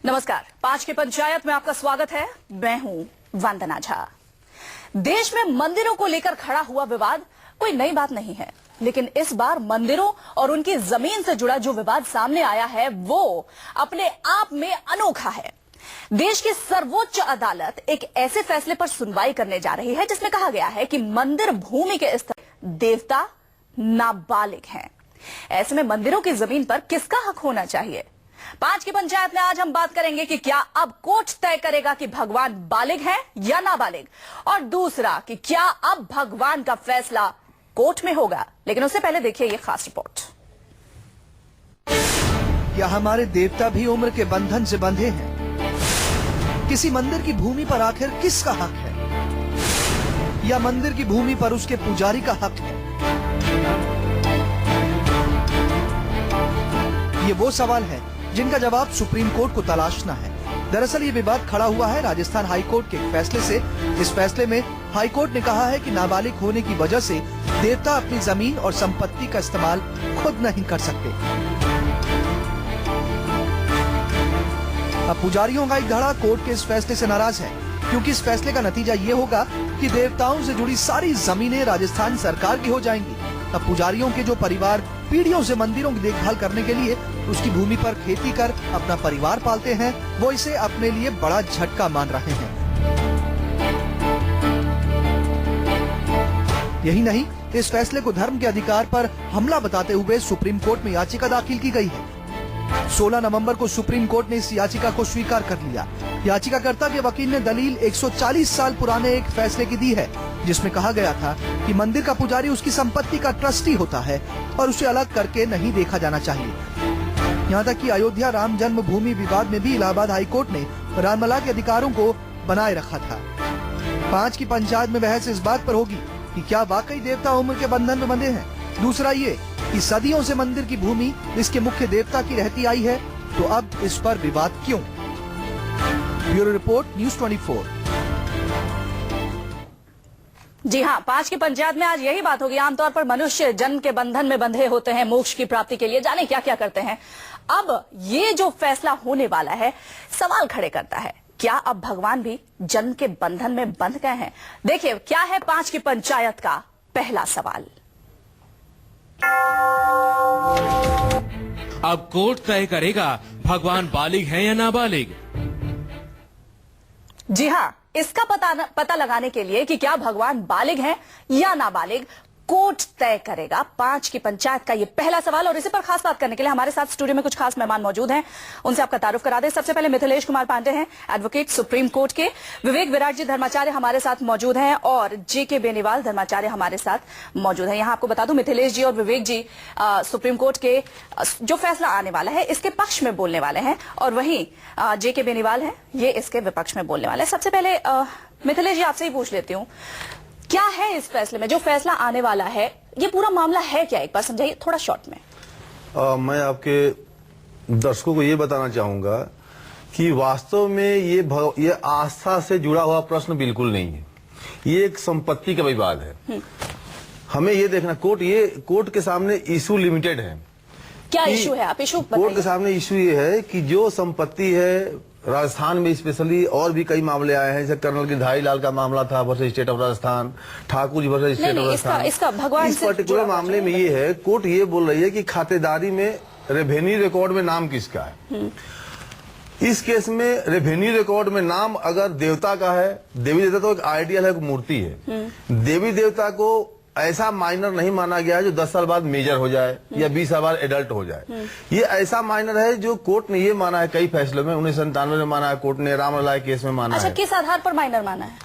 नमस्कार, 5 की पंचायत में आपका स्वागत है। मैं हूं वंदना झा। देश में मंदिरों को लेकर खड़ा हुआ विवाद कोई नई बात नहीं है, लेकिन इस बार मंदिरों और उनकी जमीन से जुड़ा जो विवाद सामने आया है वो अपने आप में अनोखा है। देश की सर्वोच्च अदालत एक ऐसे फैसले पर सुनवाई करने जा रही है जिसमें कहा गया है कि मंदिर भूमि के स्तर देवता नाबालिग हैं। ऐसे में मंदिरों की जमीन पर किसका हक होना चाहिए? 5 की पंचायत में आज हम बात करेंगे कि क्या अब कोर्ट तय करेगा कि भगवान बालिग हैं या नाबालिग, और दूसरा कि क्या अब भगवान का फैसला कोर्ट में होगा। लेकिन उससे पहले देखिए ये खास रिपोर्ट। क्या हमारे देवता भी उम्र के बंधन से बंधे हैं? किसी मंदिर की भूमि पर आखिर किसका हक है, या मंदिर की भूमि पर उसके पुजारी का हक है? ये वो सवाल है जिनका जवाब सुप्रीम कोर्ट को तलाशना है। दरअसल ये विवाद खड़ा हुआ है राजस्थान हाई कोर्ट के एक फैसले से। इस फैसले में हाई कोर्ट ने कहा है कि नाबालिग होने की वजह से देवता अपनी जमीन और संपत्ति का इस्तेमाल खुद नहीं कर सकते। अब पुजारियों का एक धड़ा कोर्ट के इस फैसले से नाराज है, क्योंकि इस फैसले का नतीजा ये होगा कि देवताओं से जुड़ी सारी जमीनें राजस्थान सरकार की हो जाएंगी। अब पुजारियों के जो परिवार पीढ़ियों से मंदिरों की देखभाल करने के लिए उसकी भूमि पर खेती कर अपना परिवार पालते हैं, वो इसे अपने लिए बड़ा झटका मान रहे हैं। यही नहीं, इस फैसले को धर्म के अधिकार पर हमला बताते हुए सुप्रीम कोर्ट में याचिका दाखिल की गई है। 16 नवंबर को सुप्रीम कोर्ट ने इस याचिका को स्वीकार कर लिया। याचिकाकर्ता के वकील ने दलील 140 साल पुराने एक फैसले की दी है, जिसमें कहा गया था कि मंदिर का पुजारी उसकी संपत्ति का ट्रस्टी होता है और उसे अलग करके नहीं देखा जाना चाहिए। यहाँ तक कि अयोध्या राम जन्मभूमि विवाद में भी इलाहाबाद हाई कोर्ट ने रामलला के अधिकारों को बनाए रखा था। 5 की पंचायत में बहस इस बात पर होगी कि क्या वाकई देवता उम्र के बंधन में बंधे हैं। दूसरा ये कि सदियों से मंदिर की भूमि इसके मुख्य देवता की रहती आई है, तो अब इस पर विवाद क्यों? Bureau report, news 24। जी हाँ, 5 की पंचायत में आज यही बात होगी। आमतौर पर मनुष्य जन्म के बंधन में बंधे होते हैं मोक्ष की प्राप्ति के लिए, जाने क्या क्या करते हैं। अब ये जो फैसला होने वाला है सवाल खड़े करता है, क्या अब भगवान भी जन्म के बंधन में बंध गए हैं? देखिए क्या है 5 की पंचायत का पहला सवाल। अब कोर्ट तय करेगा भगवान बालिग है या नाबालिग। जी हाँ, इसका पता लगाने के लिए कि क्या भगवान बालिग हैं या नाबालिग, कोर्ट तय करेगा। 5 की पंचायत का ये पहला सवाल, और इसी पर खास बात करने के लिए हमारे साथ स्टूडियो में कुछ खास मेहमान मौजूद हैं। उनसे आपका तारुफ करा दें। सबसे पहले मिथिलेश कुमार पांडे हैं, एडवोकेट सुप्रीम कोर्ट के। विवेक विराट जी धर्माचार्य हमारे साथ मौजूद हैं, और जेके बेनीवाल धर्माचार्य हमारे साथ मौजूद हैं। यहाँ आपको बता दूं, मिथिलेश जी और विवेक जी सुप्रीम कोर्ट के जो फैसला आने वाला है इसके पक्ष में बोलने वाले हैं, और वहीं जेके बेनीवाल है, ये इसके विपक्ष में बोलने वाले हैं। सबसे पहले मिथिलेश जी आपसे ही पूछ लेती हूँ, क्या है इस फैसले में, जो फैसला आने वाला है, ये पूरा मामला है क्या? एक बार समझाइए थोड़ा शॉर्ट में। मैं आपके दर्शकों को ये बताना चाहूंगा कि वास्तव में ये आस्था से जुड़ा हुआ प्रश्न बिल्कुल नहीं है। ये एक संपत्ति का विवाद है। हमें ये देखना, कोर्ट के सामने इशू लिमिटेड है। क्या इशू है, आप इशू बताइए। कोर्ट के सामने इशू ये है कि जो संपत्ति है राजस्थान में स्पेशली, और भी कई मामले आए हैं, जैसे कर्नल गिरधारी लाल का मामला था versus state of Rajasthan, Thakur ji versus state of Rajasthan. इसका भगवान इस पर्टिकुलर मामले में ये है, कोर्ट ये बोल रही है कि खातेदारी में रेवेन्यू रिकॉर्ड में नाम किसका है। इस केस में रेवेन्यू रिकॉर्ड में नाम अगर देवता का है, देवी देवता तो एक आइडियल है, एक मूर्ति है। देवी देवता को ऐसा माइनर नहीं माना गया है जो 10 साल बाद मेजर हो जाए या 20 साल बाद एडल्ट हो जाए। ये ऐसा माइनर है जो कोर्ट ने ये माना है कई फैसलों में। 1997 में माना है कोर्ट ने, रामलला केस में माना है। अच्छा, किस आधार पर माइनर माना है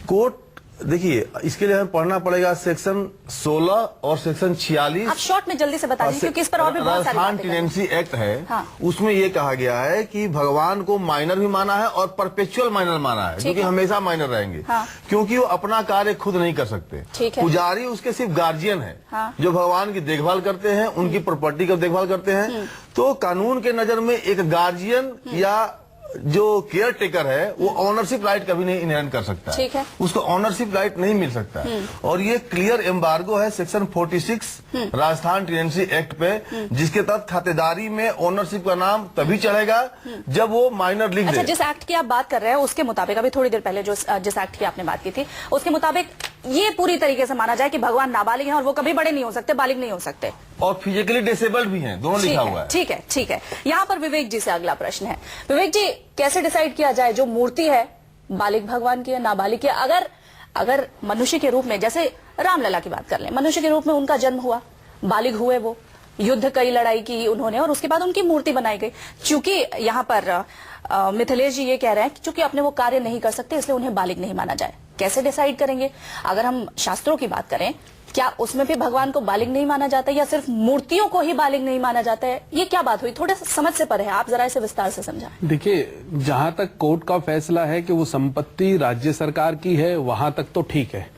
कोर्ट? देखिए, इसके लिए हमें पढ़ना पड़ेगा सेक्शन 16 और सेक्शन 46। आप शॉर्ट में जल्दी से बता दीजिए, क्योंकि इस पर और भी बहुत सारी राजस्थान बातें टेनेंसी एक्ट है। हाँ। उसमें ये कहा गया है कि भगवान को माइनर भी माना है और परपेचुअल माइनर माना है, जो कि हमेशा माइनर रहेंगे। हाँ। क्योंकि वो अपना कार्य खुद नहीं कर सकते। पुजारी उसके सिर्फ गार्जियन है। हाँ। जो भगवान की देखभाल करते हैं, उनकी प्रॉपर्टी की देखभाल करते हैं। तो कानून के नजर में एक गार्जियन या जो केयर टेकर है वो ऑनरशिप राइट कभी नहीं इनहेरिट कर सकता ठीक है। उसको ऑनरशिप राइट नहीं मिल सकता और ये क्लियर एम्बार्गो है सेक्शन 46 राजस्थान टेनेंसी एक्ट पे, जिसके तहत खातेदारी में ओनरशिप का नाम तभी चढ़ेगा जब वो माइनर लिख अच्छा, दे। जिस एक्ट की आप बात कर रहे हैं उसके मुताबिक, अभी थोड़ी देर पहले जिस एक्ट की आपने बात की थी उसके मुताबिक ये पूरी तरीके से माना जाए कि भगवान नाबालिग हैं और वो कभी बड़े नहीं हो सकते, बालिग नहीं हो सकते और फिजिकली डिसेबल्ड भी हैं, दोनों लिखा हुआ है। ठीक है, ठीक है। यहाँ पर विवेक जी से अगला प्रश्न है। विवेक जी, कैसे डिसाइड किया जाए जो मूर्ति है बालिग भगवान की है नाबालिग की? अगर मनुष्य के रूप में, जैसे रामलला की बात कर लें, मनुष्य के रूप में उनका जन्म हुआ, बालिग हुए, वो युद्ध कई लड़ाई की उन्होंने और उसके बाद उनकी मूर्ति बनाई गई। चूंकि यहाँ पर मिथिलेश जी ये कह रहे हैं कि चूंकि अपने वो कार्य नहीं कर सकते इसलिए उन्हें बालिग नहीं माना जाए। कैसे डिसाइड करेंगे? अगर हम शास्त्रों की बात करें, क्या उसमें भी भगवान को बालिग नहीं माना जाता या सिर्फ मूर्तियों को ही बालिग नहीं माना जाता है? ये क्या बात हुई? थोड़ा समझ से परे है, आप जरा इसे विस्तार से समझाएं। देखिए, जहां तक कोर्ट का फैसला है कि वो संपत्ति राज्य सरकार की है, वहां तक तो ठीक है,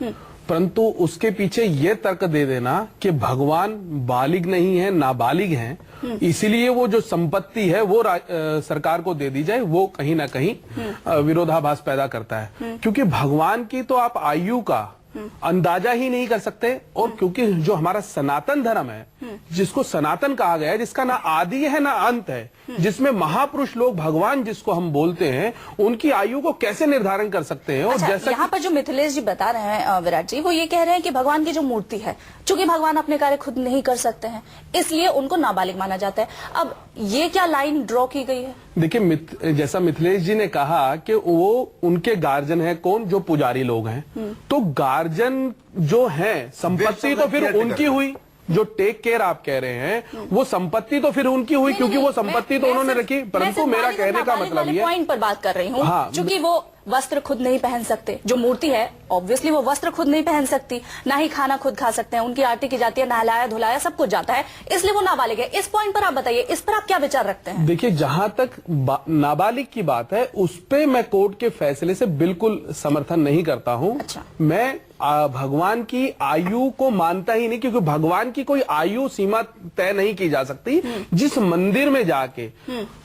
परंतु उसके पीछे ये तर्क दे देना कि भगवान बालिग नहीं है, नाबालिग हैं, इसीलिए वो जो संपत्ति है वो सरकार को दे दी जाए, वो कहीं ना कहीं विरोधाभास पैदा करता है। क्योंकि भगवान की तो आप आयु का अंदाजा ही नहीं कर सकते, और क्योंकि जो हमारा सनातन धर्म है, जिसको सनातन कहा गया है, जिसका ना आदि है ना अंत है, जिसमें महापुरुष लोग भगवान जिसको हम बोलते हैं, उनकी आयु को कैसे निर्धारण कर सकते हैं? और अच्छा, जैसा यहाँ पर जो मिथिलेश जी बता रहे हैं विराट जी, वो ये कह रहे हैं कि भगवान की जो मूर्ति है, चूंकि भगवान अपने कार्य खुद नहीं कर सकते हैं इसलिए उनको नाबालिग माना जाता है। अब ये क्या लाइन ड्रॉ की गई है? देखिए, जैसा मिथिलेश जी ने कहा कि वो उनके गार्जियन है कौन? जो पुजारी लोग हैं। तो गार्जियन जो है, संपत्ति तो फिर उनकी हुई, जो टेक केयर आप कह रहे हैं वो संपत्ति तो फिर उनकी हुई, क्योंकि वो संपत्ति तो उन्होंने रखी। परंतु मेरा कहने का मतलब ये पॉइंट पर बात कर रही हूँ, हाँ, क्योंकि वो वस्त्र खुद नहीं पहन सकते, जो मूर्ति है ऑब्वियसली वो वस्त्र खुद नहीं पहन सकती, ना ही खाना खुद खा सकते हैं, उनकी आरती की जाती है, नहलाया धुलाया सब कुछ जाता है, इसलिए वो नाबालिग है। इस पॉइंट पर आप बताइए, इस पर आप क्या विचार रखते हैं? देखिए, जहां तक नाबालिग की बात है, उस पे मैं कोर्ट के फैसले से बिल्कुल समर्थन नहीं करता हूं। अच्छा। मैं भगवान की आयु को मानता ही नहीं, क्योंकि भगवान की कोई आयु सीमा तय नहीं की जा सकती। जिस मंदिर में जाके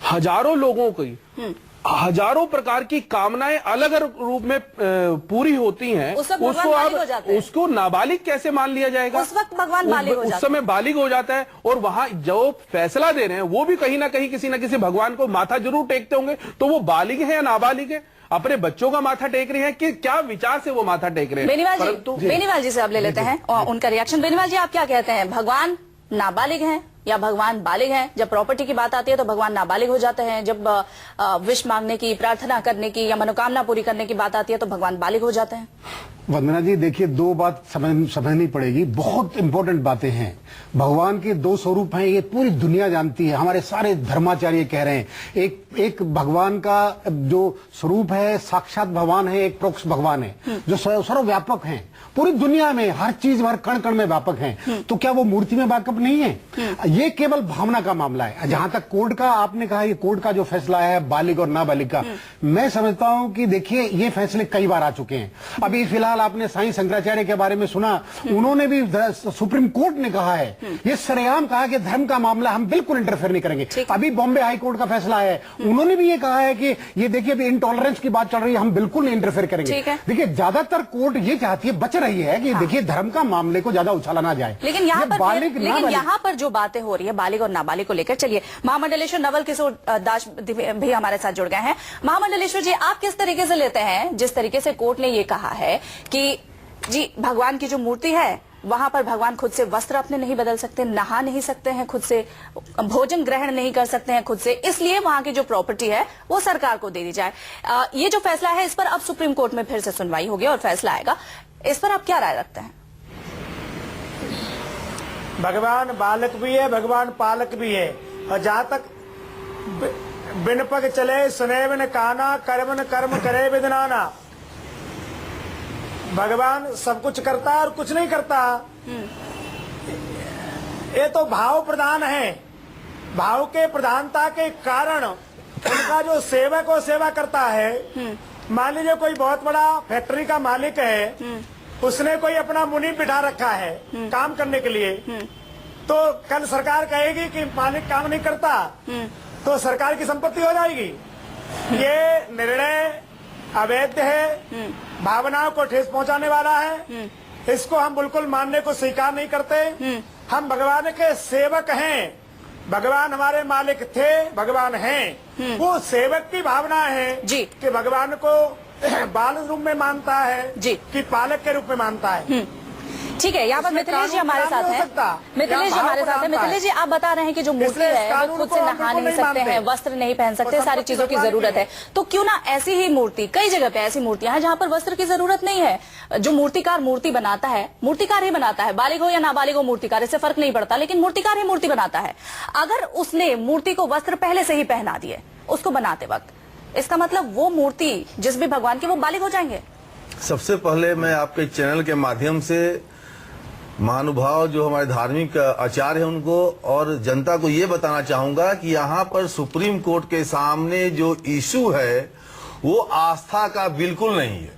हजारों लोगों की हजारों प्रकार की कामनाएं अलग अलग रूप में पूरी होती हैं, उसको नाबालिग कैसे मान लिया जाएगा? उस वक्त भगवान बालिग हो जाता है, उस समय बालिग हो जाता है। और वहां जो फैसला दे रहे हैं वो भी कहीं ना कहीं किसी ना किसी भगवान को माथा जरूर टेकते होंगे। तो वो बालिग है या नाबालिग है? अपने बच्चों का माथा टेक रहे हैं कि क्या विचार से वो माथा टेक रहे हैं? बेनीवाल जी से अब ले लेते हैं और उनका रिएक्शन। बेनीवाल जी, आप क्या कहते हैं, भगवान नाबालिग हैं या भगवान बालिग हैं? जब प्रॉपर्टी की बात आती है तो भगवान नाबालिग हो जाते हैं, जब विश मांगने की, प्रार्थना करने की या मनोकामना पूरी करने की बात आती है तो भगवान बालिग हो जाते हैं। वंदना जी, देखिए, दो बात समझनी पड़ेगी, बहुत इंपॉर्टेंट बातें हैं। भगवान के दो स्वरूप हैं, ये पूरी दुनिया जानती है, हमारे सारे धर्माचार्य कह रहे हैं। एक भगवान का जो स्वरूप है साक्षात भगवान है, एक प्रोक्ष भगवान है जो सर्वव्यापक हैं, पूरी दुनिया में हर चीज, हर कण कण में व्यापक हैं। तो क्या वो मूर्ति में व्यापक नहीं है? ये केवल भावना का मामला है। जहां तक कोर्ट का आपने कहा, ये कोर्ट का जो फैसला है बालिग और नाबालिग का, मैं समझता हूं कि देखिए, ये फैसले कई बार आ चुके हैं। अभी फिलहाल आपने साईं शंकराचार्य के बारे में सुना, उन्होंने भी सुप्रीम कोर्ट ने कहा है, ये सरेआम कहा कि धर्म का मामला हम बिल्कुल इंटरफेयर नहीं करेंगे। अभी बॉम्बे हाई कोर्ट का फैसला है, उन्होंने भी ये कहा है कि ये देखिए, अभी इंटॉलरेंस की बात चल रही है, हम बिल्कुल नहीं इंटरफेयर करेंगे। देखिए, ज्यादातर कोर्ट ये चाहती है, बच रही है कि देखिए धर्म का मामले को ज्यादा उछाला ना जाए। लेकिन यहाँ पर जो बातें हो रही है बालिग और नाबालिग को लेकर, चलिए महामंडलेश्वर नवल किशोर दास भी हमारे साथ जुड़ गए हैं। महामंडलेश्वर जी, आप किस तरीके से लेते हैं जिस तरीके से कोर्ट ने ये कहा है कि जी भगवान की जो मूर्ति है वहां पर भगवान खुद से वस्त्र अपने नहीं बदल सकते, नहा नहीं सकते हैं खुद से, भोजन ग्रहण नहीं कर सकते हैं खुद से, इसलिए वहां की जो प्रॉपर्टी है वो सरकार को दे दी जाए। ये जो फैसला है इस पर अब सुप्रीम कोर्ट में फिर से सुनवाई होगी और फैसला आएगा, इस पर आप क्या राय रखते हैं? भगवान बालक भी है, भगवान पालक भी है, और जहां तक बिन पग चले सुने बिन काना, कर्मन कर्म करे बिदनाना। भगवान सब कुछ करता है और कुछ नहीं करता। ये तो भाव प्रधान है, भाव के प्रधानता के कारण उनका जो सेवक वो सेवा करता है। मान लीजिए कोई बहुत बड़ा फैक्ट्री का मालिक है, उसने कोई अपना मुनि बिठा रखा है काम करने के लिए, तो कल सरकार कहेगी कि मालिक काम नहीं करता तो सरकार की संपत्ति हो जाएगी। ये निर्णय अवैध है, भावनाओं को ठेस पहुंचाने वाला है। इसको हम बिल्कुल मानने को स्वीकार नहीं करते। हम भगवान के सेवक हैं, भगवान हमारे मालिक थे, भगवान हैं। वो सेवक की भावना है जी। कि भगवान को बाल रूप में मानता है जी। कि पालक के रूप में मानता है। ठीक है, यहाँ पर इसमें मिथिलेश जी कानून हमारे खराब साथ नहीं हो हैं। सकता। मिथिलेश जी यहाँ हमारे भाव साथ हैं। बनाता है। मिथिलेश जी आप बता रहे हैं कि जो मूर्ति इसलिए इस है वो कानून खुद को से हम नहा बिल्कुल नहीं नहीं सकते हैं, मानते। वस्त्र नहीं पहन सकते, और सारी संपत्ति चीजों की भगवान की जरूरत है। है। तो क्यों ना ऐसी ही मूर्ति, कई जगह पे ऐसी मूर्तियां हैं जहाँ पर वस्त्र की जरूरत नहीं है। जो मूर्तिकार मूर्ति बनाता है, मूर्तिकार ही बनाता है, बालिग हो या नाबालिग हो मूर्तिकार, इससे फर्क नहीं पड़ता, लेकिन मूर्तिकार ही मूर्ति बनाता है। अगर उसने मूर्ति को वस्त्र पहले से ही पहना दिए उसको बनाते वक्त, इसका मतलब वो मूर्ति जिस भी भगवान की, वो बालिग हो जाएंगे। सबसे पहले मैं आपके चैनल के माध्यम से महानुभाव जो हमारे धार्मिक आचार्य हैं उनको और जनता को ये बताना चाहूंगा कि यहाँ पर सुप्रीम कोर्ट के सामने जो इशू है वो आस्था का बिल्कुल नहीं है।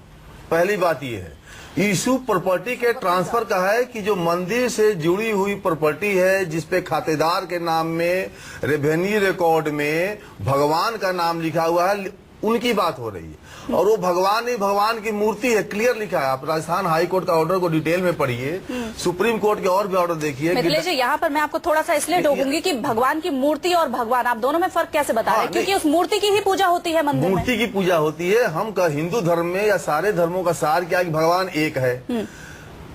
पहली बात ये है, इशू प्रॉपर्टी के ट्रांसफर का है कि जो मंदिर से जुड़ी हुई प्रॉपर्टी है जिसपे खातेदार के नाम में रेवेन्यू रिकॉर्ड में भगवान का नाम लिखा हुआ है, उनकी बात हो रही है। और वो भगवान नहीं, भगवान की मूर्ति है, क्लियर लिखा है। आप राजस्थान हाई कोर्ट का ऑर्डर को डिटेल में पढ़िए, सुप्रीम कोर्ट के और भी ऑर्डर देखिए। मिथिलेश जी यहाँ पर मैं आपको थोड़ा सा इसलिए टोकूंगी कि भगवान की मूर्ति और भगवान, आप दोनों में फर्क कैसे बता रहे हैं? क्योंकि उस मूर्ति की ही पूजा होती है मंदिर में। मूर्ति की पूजा होती है। हम हिंदू धर्म में या सारे धर्मों का सार क्या है कि भगवान एक है,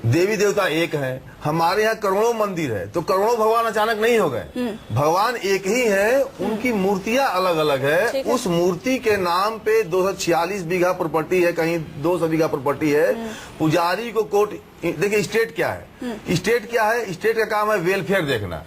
देवी देवता एक है। हमारे यहाँ करोड़ों मंदिर है, तो करोड़ों भगवान अचानक नहीं हो गए, भगवान एक ही है, उनकी मूर्तियां अलग अलग है। उस मूर्ति के नाम पे 246 बीघा प्रॉपर्टी है, कहीं 200 बीघा प्रॉपर्टी है। पुजारी को कोर्ट, देखिए स्टेट क्या है, स्टेट क्या है, स्टेट का काम है वेलफेयर देखना।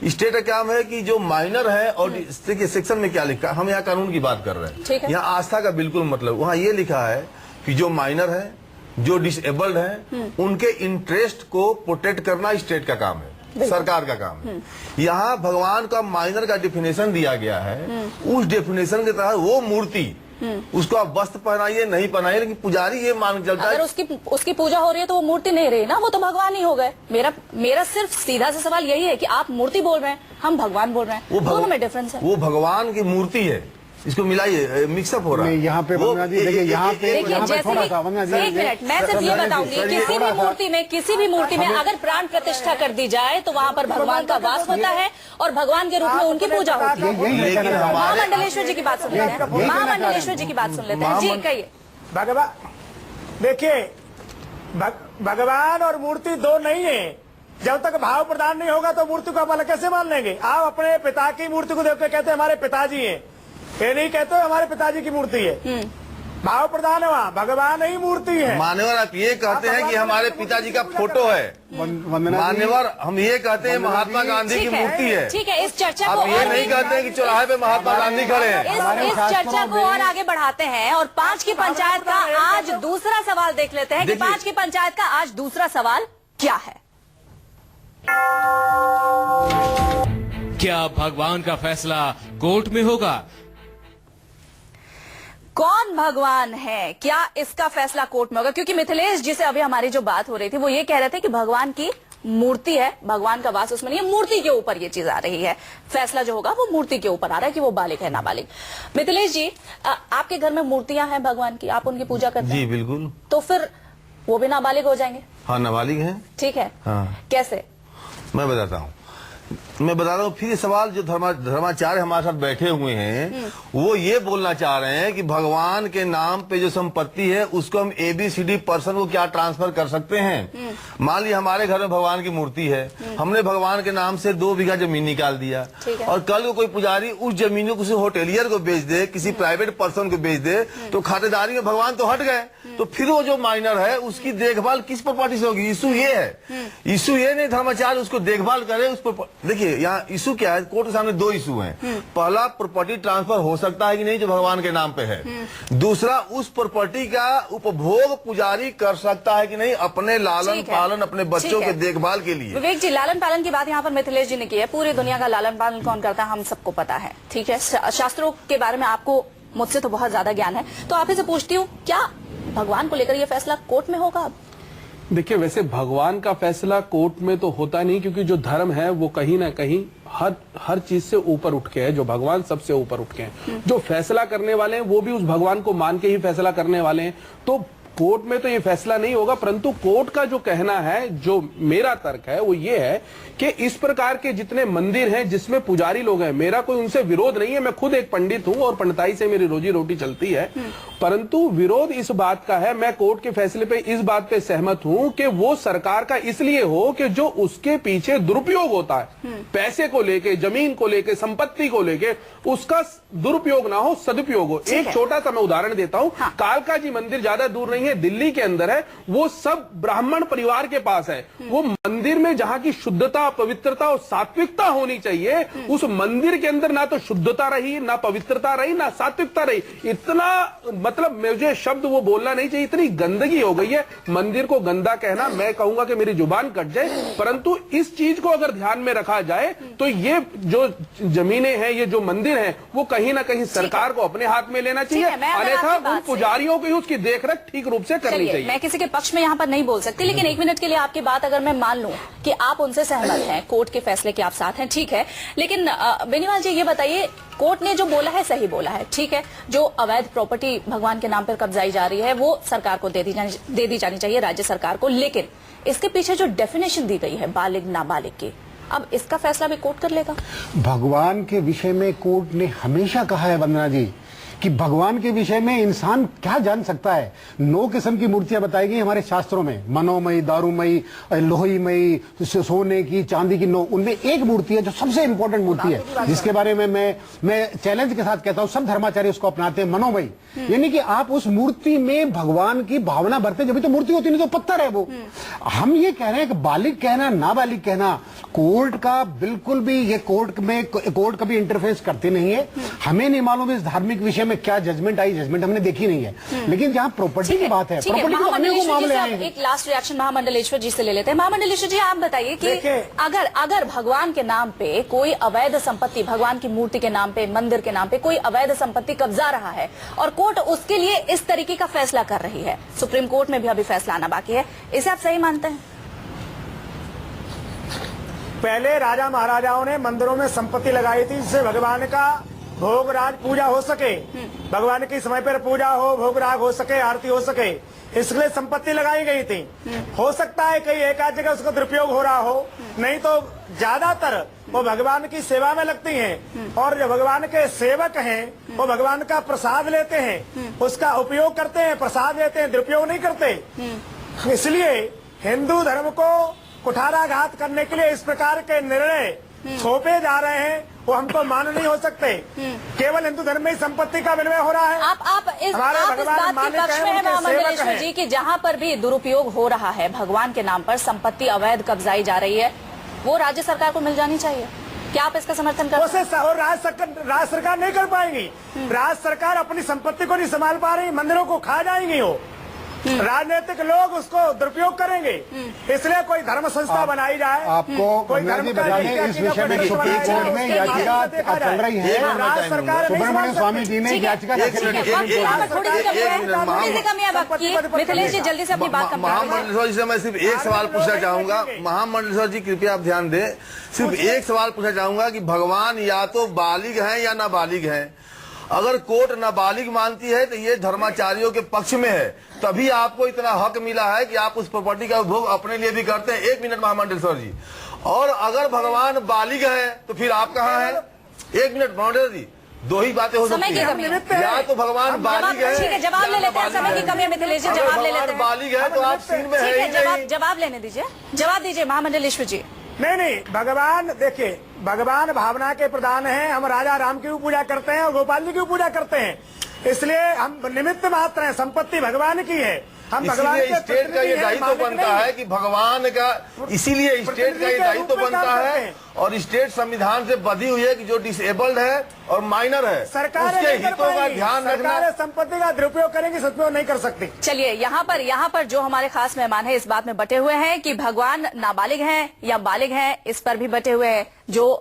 स्टेट का काम है कि जो माइनर है, और देखिए सेक्शन में क्या लिखा है, हम यहाँ कानून की बात कर रहे हैं, यहाँ आस्था का बिल्कुल मतलब, वहाँ ये लिखा है कि जो माइनर है, जो डिसेबल्ड हैं, उनके इंटरेस्ट को प्रोटेक्ट करना स्टेट का काम है, सरकार का काम है। यहाँ भगवान का माइनर का डेफिनेशन दिया गया है, उस डेफिनेशन के तहत वो मूर्ति, उसको आप वस्त्र पहनाइए नहीं पहनाइए, लेकिन पुजारी ये मान चलता है अगर उसकी पूजा हो रही है तो वो मूर्ति नहीं रही ना, वो तो भगवान ही हो गए। मेरा सिर्फ सीधा सा सवाल यही है कि आप मूर्ति बोल रहे हैं, हम भगवान बोल रहे हैं, दोनों में डिफरेंस है। वो भगवान की मूर्ति है, इसको मिलाइए, मिक्सअप हो रहा है। यहाँ पे वंदना जी देखिए, यहाँ पे थोड़ा सा वंदना जी, एक मिनट, मैं सिर्फ ये बताऊंगी, किसी भी मूर्ति में अगर प्राण प्रतिष्ठा कर दी जाए तो वहाँ पर भगवान का वास होता है और भगवान के रूप में उनकी पूजा होती है। महामंडलेश्वर जी की बात सुन लेते हैं, महामंडलेश्वर जी की बात सुन लेते हैं। जी कहिए। भगवान, देखिए भगवान और मूर्ति दो नहीं है। जब तक भाव प्रदान नहीं होगा तो मूर्ति को आप अलग कैसे मान लेंगे? आप अपने पिता की मूर्ति को देख के कहते हैं हमारे पिताजी हैं, ये नहीं कहते हमारे पिताजी की मूर्ति है। भाव प्रदान है, वहाँ भगवान ही मूर्ति है। मान्यवर आप ये कहते हैं कि हमारे पिताजी का फोटो है, मान्यवर हम ये कहते हैं महात्मा गांधी की मूर्ति है। ठीक है, इस चर्चा को आप ये नहीं कहते हैं कि चौराहे पे महात्मा गांधी खड़े हैं। इस चर्चा को और आगे बढ़ाते हैं और 5 की पंचायत का आज दूसरा सवाल देख लेते हैं कि 5 की पंचायत का आज दूसरा सवाल क्या है। क्या भगवान का फैसला कोर्ट में होगा? कौन भगवान है, क्या इसका फैसला कोर्ट में होगा? क्योंकि मिथिलेश जी से अभी हमारी जो बात हो रही थी वो ये कह रहे थे कि भगवान की मूर्ति है, भगवान का वास उसमें नहीं है, मूर्ति के ऊपर ये चीज आ रही है, फैसला जो होगा वो मूर्ति के ऊपर आ रहा है कि वो बालिग है नाबालिग। मिथिलेश जी, आपके घर में मूर्तियां हैं भगवान की, आप उनकी पूजा करते हैं? जी बिल्कुल। तो फिर वो भी नाबालिग हो जाएंगे? हाँ नाबालिग हैं। ठीक है, हाँ। कैसे? मैं बताता हूँ फिर ये सवाल जो धर्माचार्य हमारे साथ बैठे हुए हैं वो ये बोलना चाह रहे हैं कि भगवान के नाम पे जो संपत्ति है उसको हम ABCD पर्सन को क्या ट्रांसफर कर सकते हैं। मान लीजिए हमारे घर में भगवान की मूर्ति है, हमने भगवान के नाम से 2 बीघा जमीन निकाल दिया और कल को कोई पुजारी उस जमीन को किसी होटेलियर को बेच दे, किसी प्राइवेट पर्सन को बेच दे, तो खातेदारी में भगवान तो हट गए, तो फिर वो जो माइनर है उसकी देखभाल किस प्रॉपर्टी से होगी? इशू ये है, इशू ये नहीं धर्माचार्य उसको देखभाल करे उस पर। देखिए यहाँ इशू क्या है, कोर्ट के सामने 2 इशू हैं। पहला, प्रॉपर्टी ट्रांसफर हो सकता है कि नहीं जो भगवान के नाम पे है। दूसरा, उस प्रॉपर्टी का उपभोग पुजारी कर सकता है कि नहीं अपने लालन पालन, अपने बच्चों के देखभाल के लिए। विवेक जी, लालन पालन की बात यहाँ पर मिथिलेश जी ने की है। पूरी दुनिया का लालन पालन कौन करता है हम सबको पता है, ठीक है। शास्त्रों के बारे में आपको मुझसे तो बहुत ज्यादा ज्ञान है, तो आप ही से पूछती हूँ, क्या भगवान को लेकर यह फैसला कोर्ट में होगा? देखिए, वैसे भगवान का फैसला कोर्ट में तो होता नहीं, क्योंकि जो धर्म है वो कहीं ना कहीं हर चीज से ऊपर उठ के है, जो भगवान सबसे ऊपर उठ के हैं। जो फैसला करने वाले हैं वो भी उस भगवान को मान के ही फैसला करने वाले हैं। तो कोर्ट में तो ये फैसला नहीं होगा, परंतु कोर्ट का जो कहना है, जो मेरा तर्क है वो ये है कि इस प्रकार के जितने मंदिर हैं जिसमें पुजारी लोग हैं, मेरा कोई उनसे विरोध नहीं है। मैं खुद एक पंडित हूं और पंडिताई से मेरी रोजी रोटी चलती है, परंतु विरोध इस बात का है, मैं कोर्ट के फैसले पे इस बात पे सहमत हूं कि वो सरकार का इसलिए हो कि जो उसके पीछे दुरुपयोग होता है, पैसे को लेके, जमीन को लेके, संपत्ति को लेके, उसका दुरुपयोग ना हो, सदुपयोग हो। एक छोटा सा मैं उदाहरण देता हूं। कालका जी मंदिर ज्यादा दूर नहीं है, दिल्ली के अंदर है, वो सब ब्राह्मण परिवार के पास है। वो मंदिर में जहां की शुद्धता, पवित्रता और सात्विकता होनी चाहिए, उस मंदिर के अंदर ना तो शुद्धता रही, ना पवित्रता रही, ना सात्विकता रही। इतना मतलब मुझे शब्द वो बोलना नहीं चाहिए, इतनी गंदगी हो गई है। मंदिर को गंदा कहना, मैं कहूंगा कि मेरी जुबान कट जाए, परंतु इस चीज को अगर ध्यान में रखा जाए तो ये जो जमीनें हैं, ये जो मंदिर हैं, वो कहीं ना कहीं सरकार को अपने हाथ में लेना चाहिए, अन्यथा उन पुजारियों की उसकी देखरेख ठीक रूप से करनी चाहिए। मैं किसी के पक्ष में यहाँ पर नहीं बोल सकती, लेकिन एक मिनट के लिए आपकी बात अगर मैं मान लूं कि आप उनसे सहमत हैं, कोर्ट के फैसले के आप साथ हैं, ठीक है, लेकिन बेनीवाल जी ये बताइए, कोर्ट ने जो बोला है सही बोला है, ठीक है, जो अवैध प्रॉपर्टी भगवान के नाम पर कब्जाई जा रही है वो सरकार को दे दी जानी चाहिए, राज्य सरकार को, लेकिन इसके पीछे जो डेफिनेशन दी गई है बालिग नाबालिग की, अब इसका फैसला भी कोर्ट कर लेगा। भगवान के विषय में कोर्ट ने हमेशा कहा है वंदना जी कि भगवान के विषय में इंसान क्या जान सकता है। 9 किस्म की मूर्तियां बताई गई हमारे शास्त्रों में, मनोमयी, दारूमयी, लोहीमयी, सोने की, चांदी की, 9, उनमें एक मूर्ति है जो सबसे इंपॉर्टेंट मूर्ति है, जिसके बारे में मैं चैलेंज के साथ कहता हूं, सब धर्माचार्य उसको अपनाते हैं, मनोमयी। यानी कि आप उस मूर्ति में भगवान की भावना भरते, जब तो मूर्ति होती, नहीं तो पत्थर है वो। हम ये कह रहे हैं कि बालिग कहना, नाबालिग कहना, कोर्ट का बिल्कुल भी, ये कोर्ट कभी इंटरफेरेंस करती नहीं है। हमें नहीं मालूम इस धार्मिक विषय में क्या जजमेंट आई, जजमेंट हमने देखी नहीं है, लेकिन जहां प्रॉपर्टी की बात है, प्रॉपर्टी को अन्य को मामले आए हैं। एक लास्ट रिएक्शन महामंडलेश्वर जी से ले लेते हैं। महामंडलेश्वर जी आप बताइए कि अगर भगवान के नाम पे कोई अवैध संपत्ति, भगवान की मूर्ति के नाम पे, मंदिर के नाम पे कोई अवैध संपत्ति कब्जा रहा है और कोर्ट उसके लिए इस तरीके का फैसला कर रही है, सुप्रीम कोर्ट में भी अभी फैसला आना बाकी है, इसे आप सही मानते हैं? पहले राजा महाराजाओं ने मंदिरों में संपत्ति लगाई थी जिससे भगवान का भोगराज पूजा हो सके, भगवान की समय पर पूजा हो, भोगराग हो सके, आरती हो सके, इसलिए संपत्ति लगाई गई थी। हो सकता है कहीं एक आध जगह उसका दुरुपयोग हो रहा हो, नहीं तो ज्यादातर वो भगवान की सेवा में लगती हैं, और जो भगवान के सेवक हैं वो भगवान का प्रसाद लेते हैं, उसका उपयोग करते हैं, प्रसाद लेते हैं, दुरुपयोग नहीं करते। इसलिए हिंदू धर्म को कुठाराघात करने के लिए इस प्रकार के निर्णय थोपे जा रहे हैं, वो हमको मान्य नहीं हो सकते। केवल हिंदू धर्म में ही संपत्ति का विनिमय हो रहा है। आप इस बात के पक्ष में हैं महामंडलेश्वर जी कि जहाँ पर भी दुरुपयोग हो रहा है भगवान के नाम पर, संपत्ति अवैध कब्जाई जा रही है, वो राज्य सरकार को मिल जानी चाहिए, क्या आप इसका समर्थन करते हैं? और राज्य सरकार नहीं कर पाएंगी, राज्य सरकार अपनी संपत्ति को नहीं संभाल पा रही, मंदिरों को खा जाएंगी, वो राजनीतिक लोग उसको दुरुपयोग करेंगे, इसलिए कोई धर्म संस्था बनाई जाए। आपको कोई धर्म इस विषय में सुप्रीम कोर्ट में याचिका चल रही है, सुब्रमण्यम स्वामी जी ने याचिका मिथिलेश जी जल्दी से अपनी बात महामंडलेश्वर जी से मैं सिर्फ एक सवाल पूछना चाहूंगा। महामंडलेश्वर जी कृपया आप ध्यान दें, सिर्फ एक सवाल पूछना चाहूंगा कि भगवान या तो बालिग हैं या नाबालिग हैं। अगर कोर्ट नाबालिग मानती है तो ये धर्माचार्यों के पक्ष में है, तभी आपको इतना हक मिला है कि आप उस प्रॉपर्टी का उपभोग अपने लिए भी करते हैं। 1 मिनट महामंडलेश्वर जी। और अगर भगवान बालिग है तो फिर आप कहाँ हैं? 1 मिनट महामंडलेश्वर जी, 2 ही बातें हो सकती हैं, या तो भगवान बालिग है, ठीक है, जवाब ले लेते हैं, समय की कमी है मिथिलेश जी, जवाब ले लेते हैं। बालिग है तो आप सीन में है ही नहीं। जवाब लेने दीजिए, जवाब दीजिए महामंडलेश्वर जी। नहीं, भगवान देखिए, भगवान भावना के प्रधान हैं, हम राजा राम की भी पूजा करते हैं और गोपाल जी की भी पूजा करते हैं, इसलिए हम निमित्त मात्र हैं, संपत्ति भगवान की है, हम भगवान के स्टेट का ये दायित्व बनता है कि भगवान का, इसीलिए स्टेट का ये दायित्व बनता है, और स्टेट संविधान से बधी हुई है कि जो डिसेबल्ड है और माइनर है उसके हितों का ध्यान रखना। संपत्ति का दुरुपयोग करेंगे, सदुपयोग नहीं कर सकती। चलिए यहाँ पर जो हमारे खास मेहमान हैं इस बात में बटे हुए हैं कि भगवान नाबालिग हैं या बालिग हैं, इस पर भी बटे हुए हैं। जो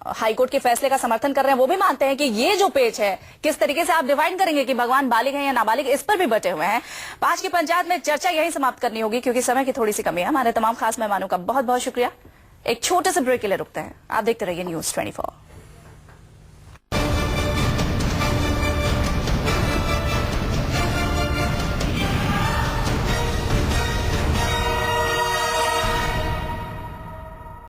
हाईकोर्ट के फैसले का समर्थन कर रहे हैं वो भी मानते हैं कि ये जो पेच है, किस तरीके से आप डिफाइन करेंगे कि भगवान बालिग है या नाबालिग, इस पर भी बटे हुए हैं। 5 की पंचायत में चर्चा यही समाप्त करनी होगी क्योंकि समय की थोड़ी सी कमी है। हमारे तमाम खास मेहमानों का बहुत बहुत शुक्रिया, एक छोटे से ब्रेक के लिए रुकते हैं। आप देखते रहिए News 24।